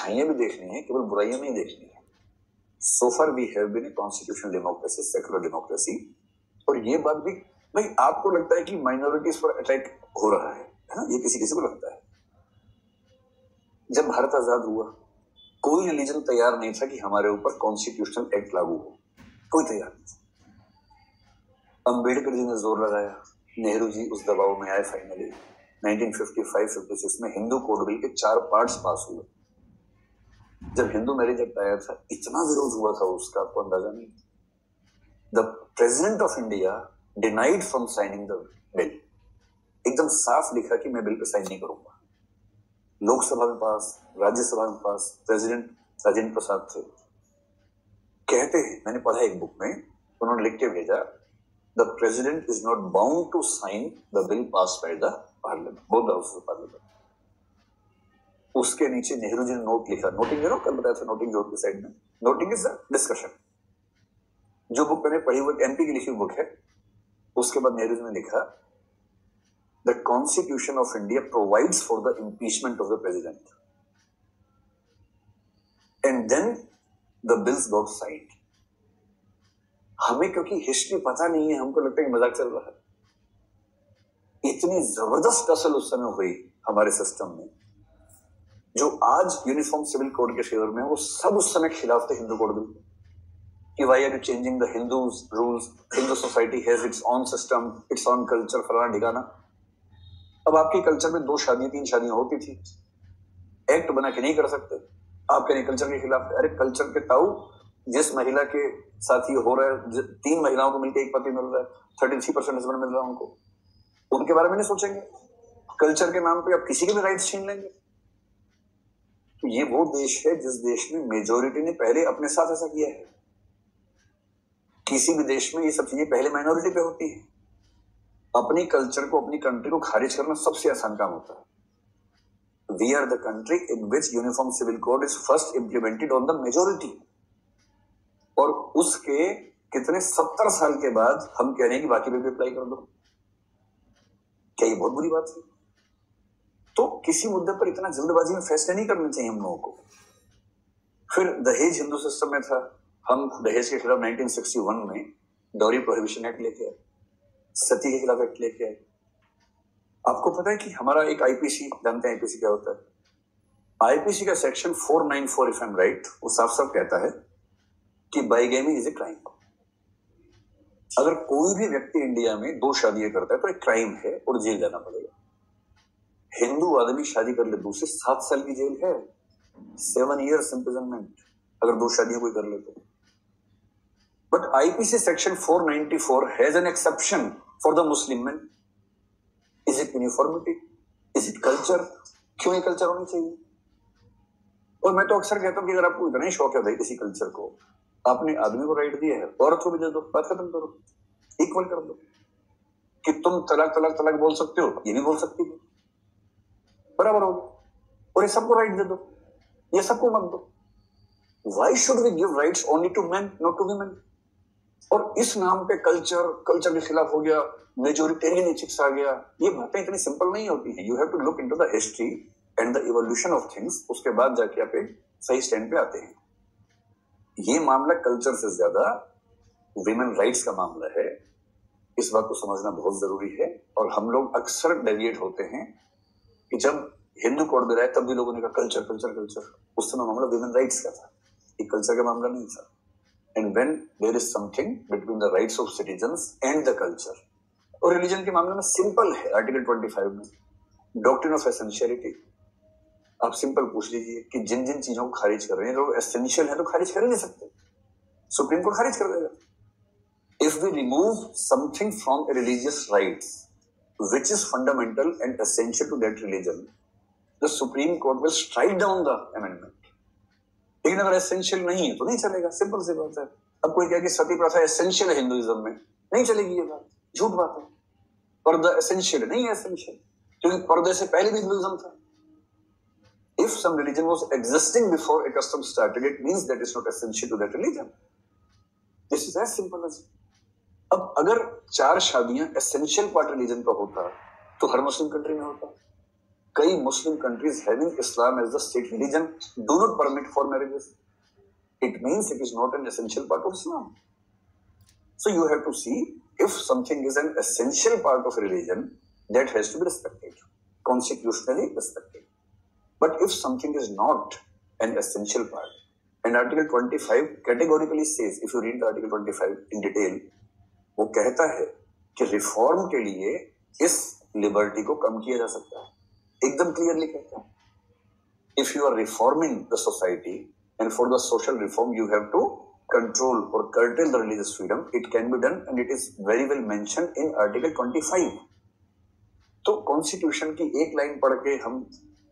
अच्छाइयां भी देखनी है, केवल बुराइयां नहीं देखनी है। So far we have been a constitutional democracy, secular democracy. और ये बात भी भाई आपको लगता है कि माइनॉरिटीज पर अटैक हो रहा है ना? ये किसी किसी को लगता है। जब भारत आजाद हुआ कोई रिलीजन तैयार नहीं था कि हमारे ऊपर कॉन्स्टिट्यूशनल एक्ट लागू हो, कोई तैयार नहीं था। अंबेडकर जी ने जोर लगाया, नेहरू जी उस दबाव में आए। फाइनली 1955-56 में हिंदू कोड बिल के 4 पार्ट्स पास हुए। जब हिंदू मैरिज एक्ट आया था इतना विरोध हुआ था उसका, आपको अंदाजा नहीं। The president of India denied from signing the bill. एकदम साफ लिखा कि मैं बिल पे साइन नहीं करूंगा। लोकसभा में पास, राज्यसभा में पास। प्रेसिडेंट राजेंद्र प्रसाद थे। कहते हैं, मैंने पढ़ा एक बुक में, उन्होंने लिख के भेजा, the president is not bound to sign the bill pass by the parliament, both houses of parliament. उसके नीचे नेहरू जी ने नोट लिखा। नोटिंग करो, कल बताया था नोटिंग जोड़ के साइड में। Noting is the discussion. जो बुक मैंने पढ़ी वो एमपी की लिखी बुक है। उसके बाद नेहरू जी ने लिखा, the constitution of India provides for the impeachment of the president and then the bills got signed. हमें क्योंकि हिस्ट्री पता नहीं है, हमको लगता है कि मजाक चल रहा है। इतनी जबरदस्त असल उस समय हुई हमारे सिस्टम में। जो आज यूनिफॉर्म सिविल कोड के फेवर में, वो सब उस समय खिलाफ थे हिंदू कोड बिल कि why are you changing the Hindus rules, Hindu society has its own system, its own culture, फलाना ढिकाना। अब आपके कल्चर में 2 शादियां 3 शादियां होती थी, एक्ट बना के नहीं कर सकते। आप कह रहे कल्चर के खिलाफ। अरे कल्चर के ताऊ, जिस महिला के साथ ये हो रहा है, 3 महिलाओं को मिलकर एक पति मिल रहा है, 33% हस्बैंड मिल रहा है उनको, उनके बारे में नहीं सोचेंगे? कल्चर के नाम पे आप किसी के भी राइट्स छीन लेंगे। तो ये वो देश है जिस देश में मेजोरिटी ने पहले अपने साथ ऐसा किया है। किसी भी देश में ये सब चीजें पहले माइनॉरिटी पे होती है। अपनी कल्चर को, अपनी कंट्री को खारिज करना सबसे आसान काम होता है। We are the country in which uniform civil code is first implemented on the majority. और उसके कितने 70 साल के बाद हम कह रहे हैं कि बाकी पे भी अप्लाई कर दो। क्या ये बहुत बुरी बात है? तो किसी मुद्दे पर इतना जल्दबाजी में फैसले नहीं करने चाहिए हम लोगों को। फिर दहेज हिंदू सिस्टम में था। हम दहेज के खिलाफ 1961 में डॉरी प्रोहिबिशन एक्ट लेके आए, सती के खिलाफ एक्ट लेके आए। आपको पता है कि हमारा एक आईपीसी, जानते हैं आईपीसी क्या होता है? आईपीसी का section 494 if I am right, वो साफ साफ कहता है कि बाइगेमी इज ए क्राइम। अगर कोई भी व्यक्ति इंडिया में 2 शादियां करता है तो एक क्राइम है और जेल जाना पड़ेगा। हिंदू आदमी शादी कर ले दूसरे, 7 साल की जेल है, 7 years imprisonment अगर 2 शादियां कोई कर ले तो। But IPC section 494 has an exception for the Muslim man. Is it uniformity? Is it culture? क्यों ये कल्चर होनी चाहिए? और मैं तो अक्सर कहता हूं कि अगर आपको इतना ही शौक है भाई किसी कल्चर को, आपने आदमी को राइट दिया है, औरत को भी दे दो, बात खत्म करो, इक्वल कर दो। कि तुम तलाक तलाक तलाक बोल सकते हो, ये भी बोल सकती हो, बराबर हो। और ये सबको राइट दे दो, ये सबको मत दो। Why should we give rights only to men, not to women? और इस नाम पे कल्चर, कल्चर के खिलाफ हो गया, मेजोरिटेरियन एथिक्स आ गया। ये बातें इतनी सिंपल नहीं होती हैं। You have to look into the history and the evolution of things, उसके बाद जाके आप एक सही स्टैंड पे आते हैं। ये मामला कल्चर से ज्यादा विमेन राइट्स का मामला है। इस बात को समझना बहुत जरूरी है। और हम लोग अक्सर डेविएट होते हैं कि जब हिंदू कोड बिल आया तब भी लोगों ने कहा कल्चर कल्चर कल्चर। उस समय मामला विमेन राइट्स का था, एक कल्चर का मामला नहीं था। And when there is something between the rights of citizens and the culture, और रिलीजन के मामले में सिंपल है। आर्टिकल 25 में डॉक्ट्रिन ऑफ एसेंशियलिटी, आप सिंपल पूछ लीजिए कि जिन जिन चीजों को खारिज कर रहे हैं, लोग एसेंशियल है तो खारिज कर ही नहीं सकते, सुप्रीम कोर्ट खारिज कर देगा। If we remove something from religious rights which is fundamental and essential to that religion, the Supreme Court will strike down the amendment. लेकिन अगर एसेंशियल नहीं है तो नहीं चलेगा, सिंपल सी बात है। अब कोई कहे कि सती प्रथा एसेंशियल है हिंदुइज्म में, नहीं चलेगी ये बात, झूठ बात है। पर्दा एसेंशियल नहीं है, एसेंशियल क्योंकि पर्दे से पहले भी हिंदुइज्म था। If some religion was existing before a custom started, it means that it's not essential to that religion. This is as simple as. अब अगर 4 शादियां एसेंशियल पार्ट रिलीजन का होता तो हर मुस्लिम कंट्री में होता। कई Muslim countries having Islam as the state religion do not permit for marriages. It means it is not an essential part of Islam. So you have to see if something is an essential part of religion, that has to be respected, constitutionally respected. But if something is not an essential part, and Article 25 categorically says, if you read the Article 25 in detail, वो कहता है कि reform के लिए इस liberty को कम किया जा सकता है. एकदम क्लियरली कहता है. If you are reforming the society, and for the social reform you have to control or curtail the religious freedom, it can be done, and it is very well mentioned in Article 25. तो constitution की एक line पढ़ के हम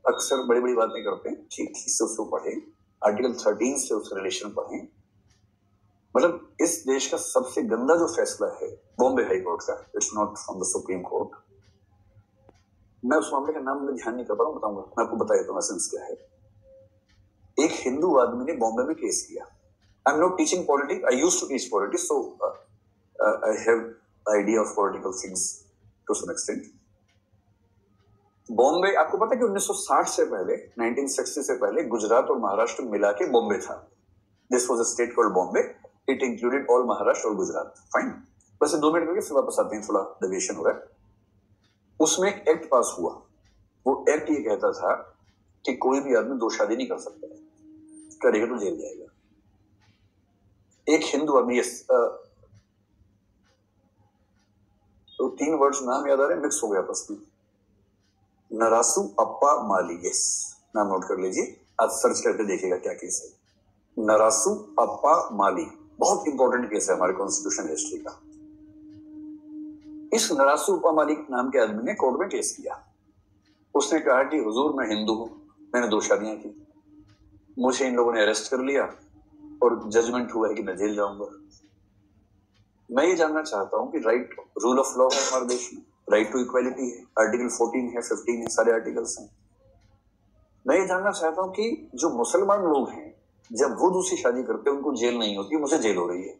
अक्सर बड़ी बड़ी बातें करते हैं. ठीक से उसको पढ़े, आर्टिकल 13 से उसका रिलेशन पढ़े. मतलब इस देश का सबसे गंदा जो फैसला है बॉम्बे हाई कोर्ट का, it's not from the supreme court. मैं उस मामले का नाम में ध्यान नहीं कर पा रहा हूँ, बताऊंगा. मैं आपको बता देता हूँ एसेंस क्या है. एक हिंदू आदमी ने बॉम्बे में केस किया. I am not teaching politics, I used to teach politics, so I have idea of political things to some extent. Bombay, आपको पता है कि 1960 से पहले, 1960 से पहले गुजरात और महाराष्ट्र मिला के बॉम्बे था. This was a state called Bombay. It included all Maharashtra और गुजरात. फाइन. वैसे 2 मिनट करके फिर वापस आते हैं, थोड़ा डेविएशन हो रहा है. उसमें एक एक्ट पास हुआ. वो एक्ट ये कहता था कि कोई भी आदमी 2 शादी नहीं कर सकता, करेगा तो जेल जाएगा. एक हिंदू आदमी, तो 3 वर्ड्स नाम याद आ रहे हैं, मिक्स हो गया आपस में. नरासू अप्पा माली, यस, नाम नोट कर लीजिए, आज सर्च करके देखिएगा क्या केस है. नरासू अप्पा माली बहुत इंपॉर्टेंट केस है हमारे कॉन्स्टिट्यूशन हिस्ट्री का. इस नरासू अप्पा माली नाम के आदमी ने कोर्ट में केस किया. उसने कहा कि हुजूर मैं हिंदू हूं, मैंने 2 शादियां की, मुझे इन लोगों ने अरेस्ट कर लिया और जजमेंट हुआ है कि मैं जेल जाऊंगा. मैं ये जानना चाहता हूं कि राइट, रूल ऑफ लॉ है हमारे देश में, राइट टू इक्वालिटी है, आर्टिकल 14 है, 15 है, सारे आर्टिकल्स हैं. मैं ये जानना चाहता हूं कि जो मुसलमान लोग हैं, जब वो दूसरी शादी करते हैं उनको जेल नहीं होती, मुझे जेल हो रही है.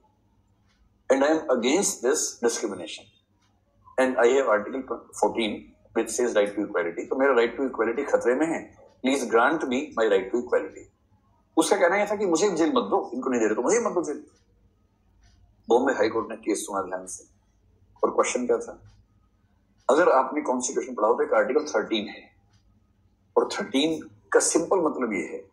And I am against this discrimination, and I have article 14 which says right to equality. तो मेरा राइट टू इक्वालिटी खतरे में है. Please grant me my right to equality. उसका कहना यह था कि मुझे जेल मत दो, इनको नहीं दे रहे तो मुझे मत दो जेल. बॉम्बे हाई कोर्ट ने केस सुना ध्यान से, और क्वेश्चन क्या था? अगर आपने कॉन्स्टिट्यूशन पढ़ा हो तो एक आर्टिकल 13 है, और 13 का सिंपल मतलब ये है,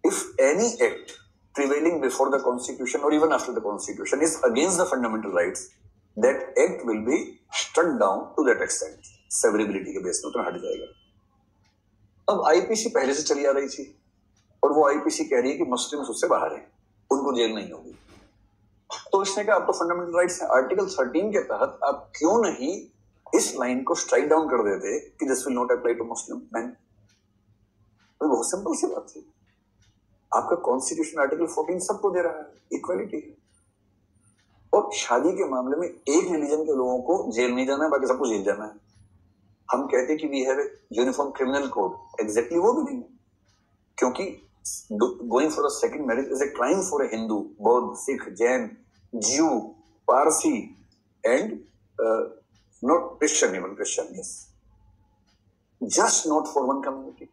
if any act prevailing before the constitution और even after the constitution is against the fundamental rights, that act will be struck down to that extent. Severability के बेस में तो हट जाएगा. अब आईपीसी पहले से चली आ रही थी, और वो आईपीसी कह रही है कि मुस्लिम्स उससे बाहर हैं, उनको जेल नहीं होगी. तो इसने कहा अब तो फंडामेंटल राइट्स है, आर्टिकल 13 के तहत आप क्यों नहीं इस लाइन को स्ट्राइक डाउन कर देते कि this will not apply to Muslim man. तो बहुत सिंपल सी बात थी. आपका कॉन्स्टिट्यूशन आर्टिकल 14 सबको दे रहा है, इक्वालिटी है. और शादी के मामले में एक रिलीजन के लोगों को जेल नहीं जाना है, बाकी सबको जेल जाना है. हम कहते कि we have a uniform criminal code, exactly वो भी नहीं, क्योंकि going for a second marriage is a crime for a Hindu, Bauddha, Sikh, Jain, Jew, Parsi and not Christian, even Christian, yes, just not for one community.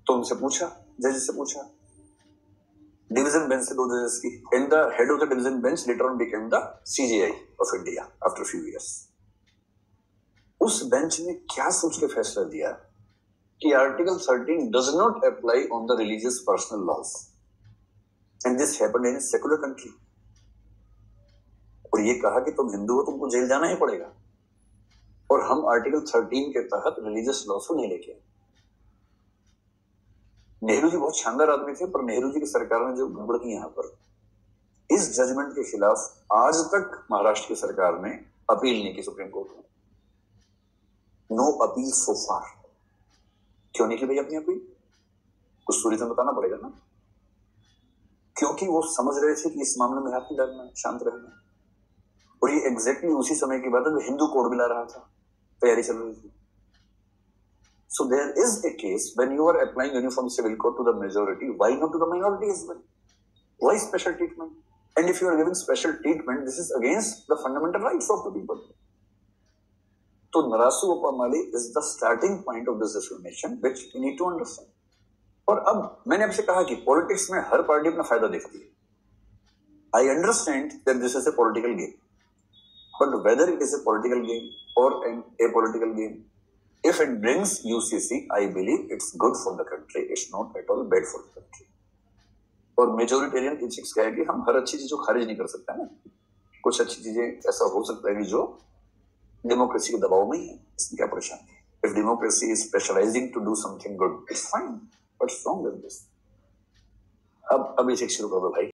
तो उनसे पूछा, जज से पूछा, डिवीजन बेंच से 2 जजेस की, and the head of the division bench later on became the CJI of India after few years. उस बेंच ने क्या सोच के फैसला दिया कि article 13 does not apply on the religious personal laws, and this happened in a secular country. और ये कहा कि तुम हिंदू हो, तुमको जेल जाना ही पड़ेगा. और हम आर्टिकल 13 के तहत रिलीजियस लॉज को नहीं लेके. नेहरू जी बहुत शानदार आदमी थे, पर नेहरू जी की सरकार ने जो गड़बड़ की यहां पर, इस जजमेंट के खिलाफ आज तक महाराष्ट्र की सरकार ने अपील नहीं की सुप्रीम कोर्ट में. नो अपील सो फार. क्यों नहीं की भाई अपनी अपील? कुछ रीजन बताना पड़ेगा ना. क्योंकि वो समझ रहे थे कि इस मामले में हाथ नहीं डालना, शांत रहना. और ये एग्जैक्टली उसी समय की बात है जो हिंदू कोड भी ला रहा था, तैयारी चल रही थी. So there is a case when you are applying uniform civil code to the majority, why not to the minority as well? Why special treatment? And if you are giving special treatment, this is against the fundamental rights of the people. तो Narasu Appa Mali is the starting point of this discrimination which we need to understand. और अब मैंने आपसे कहा कि politics में हर party अपना फायदा देखती है। I understand that this is a political game, but whether it is a political game or an a political game, if it brings UCC, I believe it's good for the country. It's not at all bad for the country. और majoritarian ethics क्या है कि हम हर अच्छी चीज को खारिज नहीं कर सकते ना। कुछ अच्छी चीजें ऐसा हो सकता है कि जो डेमोक्रेसी के दबाव में ही है, इसमें क्या परेशानी है। If democracy is specializing to do something good, it's fine. What's wrong with this? अब एथिक्स शुरू करो भाई।